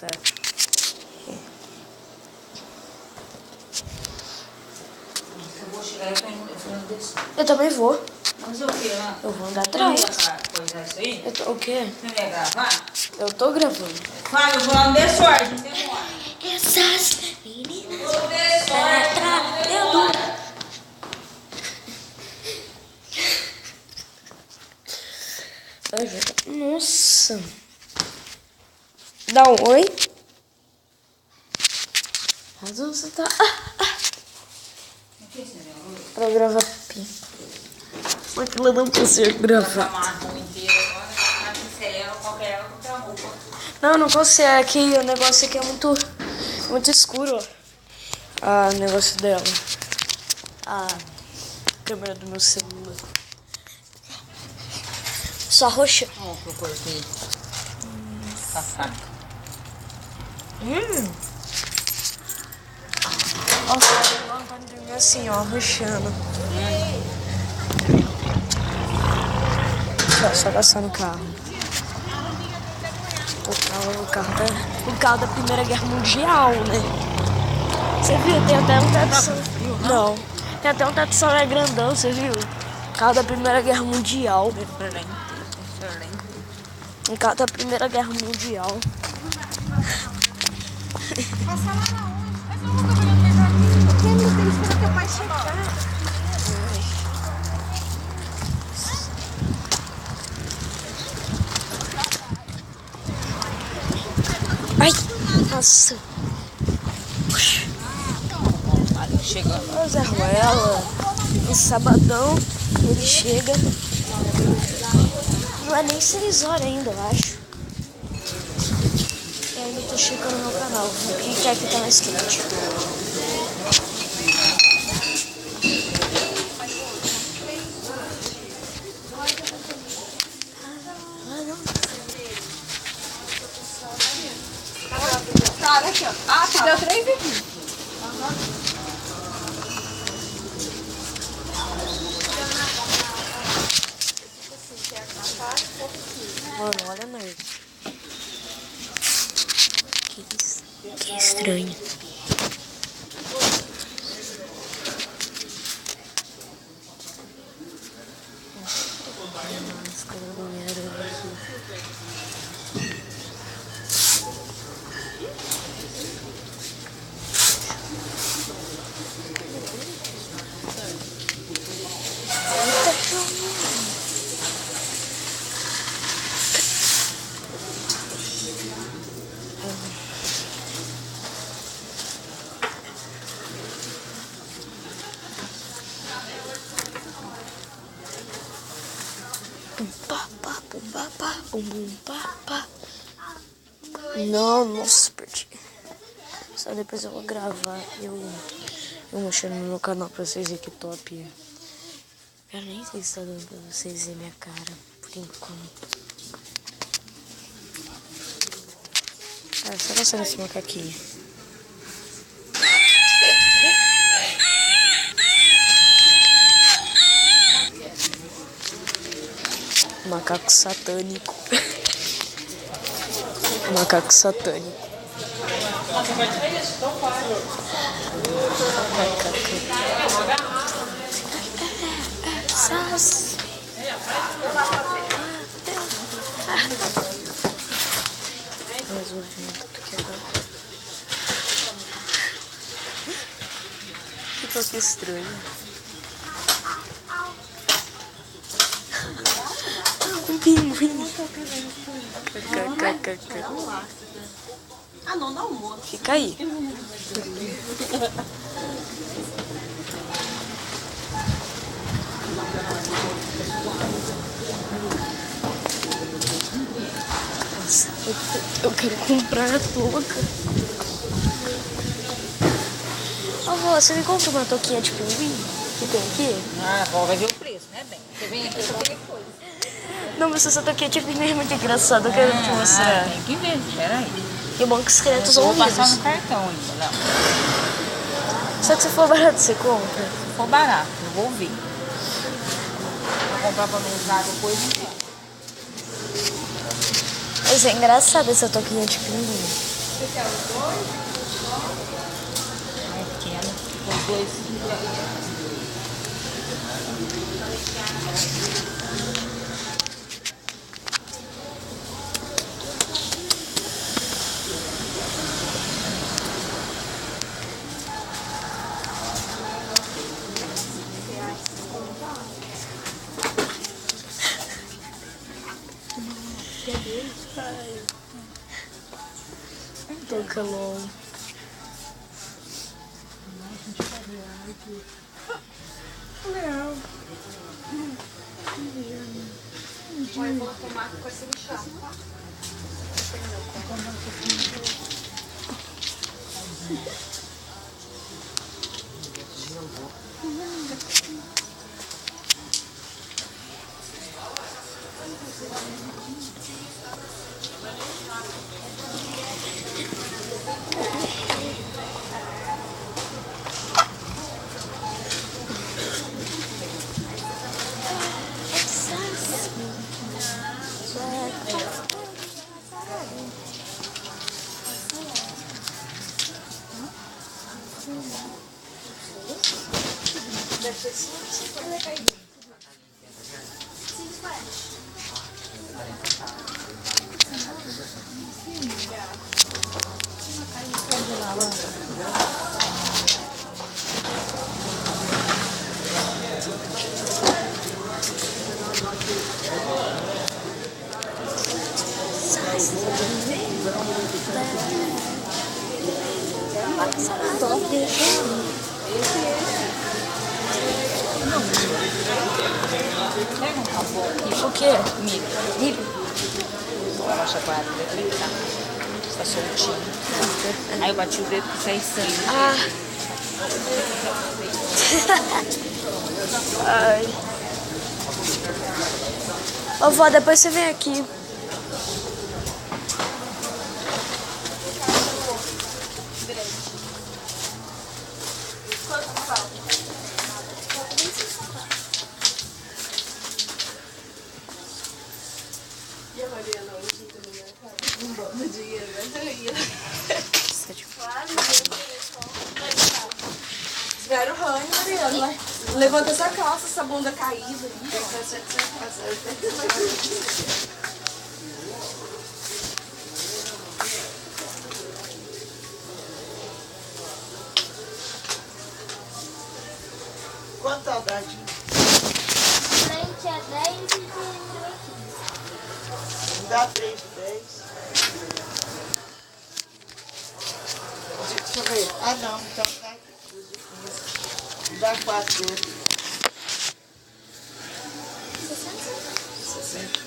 Tá. Eu vou chegar, eu vou descer. Eu também vou. Mas o que, né? Eu vou andar atrás. Você não ia coisar isso aí? O quê? Você não ia gravar? Eu tô gravando. Fábio, eu vou lá no The Sorte, não demora. Essas meninas Vou no The Sorte, atrapalhando. Nossa. Dá um oi. Mas você tá... Pra gravar pim. Só que ela não consegue gravar. Não consegue. Aqui, o negócio aqui é muito escuro, ó. Ah, o negócio dela. A câmera do meu celular. Só roxa. Ó, que eu cortei. A faca. Nossa, ela vai dormir assim, ó, roxando. Só passar no carro. O carro da Primeira Guerra Mundial, né? Você viu? Tem até um teto de solar. Não. Tem até um teto de solar grandão, você viu? O carro da Primeira Guerra Mundial. Um carro da Primeira Guerra Mundial. Passa lá na onde? Mas eu não vou trabalhar mais aqui. Porque não tem que esperar teu pai chegar. Ai! Nossa! Chegando. O Zé Ruela, no sabadão, ele chega. Não é nem 6 horas ainda, eu acho. Eu ainda tô checando no meu canal. O que é que tá mais quente? Cara, aqui, ó. Ah, tá. Deu 3 aqui. Mano, olha nerd. Que estranho. Máscara do Homem-Aranha aqui. Não, nossa, perdi. Só depois eu vou gravar eu mostrando no meu canal pra vocês verem que top. Eu nem sei se tá dando pra vocês verem minha cara, por enquanto. Cara, só passando esse macaquinho. Macaco satânico. Macaco satânico. Sas. Mais um vento aqui agora. Que toque estranho. Um pinguim. Ah, não, dá um moço. Fica aí. Nossa, eu quero comprar a touca. Avó, você me compra uma touquinha de pinguim que tem aqui? Ah, agora vai ver o preço, né, bem? Você vem aqui só tem coisa. Não, mas essa touquinha de pinguim é muito engraçada. Eu quero te mostrar. Tem que ver, peraí. E o Banco Secretos Eu ou vou passar Unidos. no cartão ainda, não. Só que se for barato, você compra? Se for barato, eu vou ver. Vou comprar pra não usar depois, então. Mas é engraçado essa touquinha de pinguim. É pequeno. Os dois. Tô calor. Eu vou tomar com esse lixão. O quê? Milho. Uma chacoalhada daqui, tá? Está soltinho. Aí eu bati o dedo que saiu sangue. Ah. Ai. Ô, vó, depois você vem aqui. Espera o ranho, Mariana. Levanta essa calça, essa bunda caída. Quanto tá o dadinho? Frente é 10 e de Me dá 3 de 10. Deixa eu ver. Ah, não. Então tá aqui. Me dá 4 dele. 60.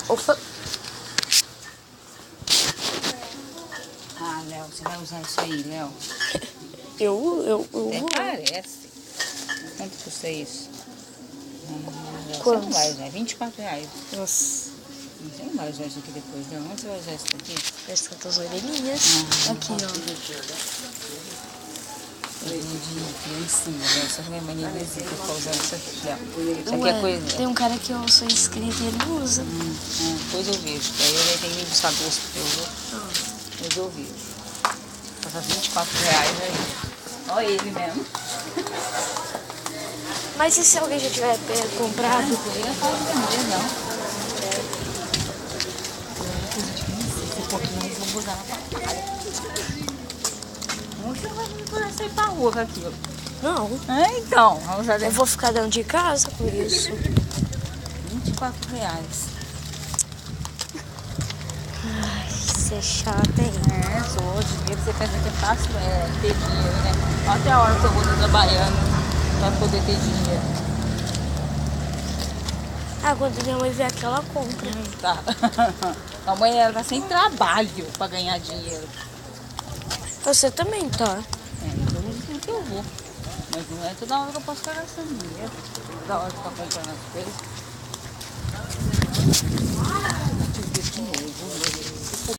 Opa. Ah, Léo, você vai usar isso aí, Léo? Eu Parece. Quanto custa isso? Léo, você Quantos? não vai usar, é R$24. Nossa. Você não vai usar isso aqui depois, não. Onde você vai usar isso aqui? Parece que as orelhinhas. Aqui, De criancinha, Léo. Só que minha mania de dizer que eu tô usando isso aqui, Léo. Isso aqui Ué, é coisa... tem um cara que eu sou inscrito e ele não usa. Depois eu vejo. Daí ele tem que buscar gosto pra eu ver. Depois eu vejo. Passa R$24 aí. Olha ele mesmo. Mas e se alguém já tiver comprado? Eu não pode vender, não. Esse pouquinho eles vão usar na patada. Você não vai poder sair pra rua com aquilo. Não. É, então. Vamos usar Eu dentro. vou ficar dentro de casa com isso. R$24. Ai, isso é chato, hein? É, sou. E você pensa que é fácil ter dinheiro, né? Até a hora que eu vou estar trabalhando para poder ter dinheiro. Ah, quando minha mãe vier aqui, ela compra. Tá. A mãe ela tá sem trabalho para ganhar dinheiro. Você também tá. Então não que eu vou. Mas não é toda hora que eu posso ficar gastando dinheiro. Toda hora que eu tô comprando as coisas.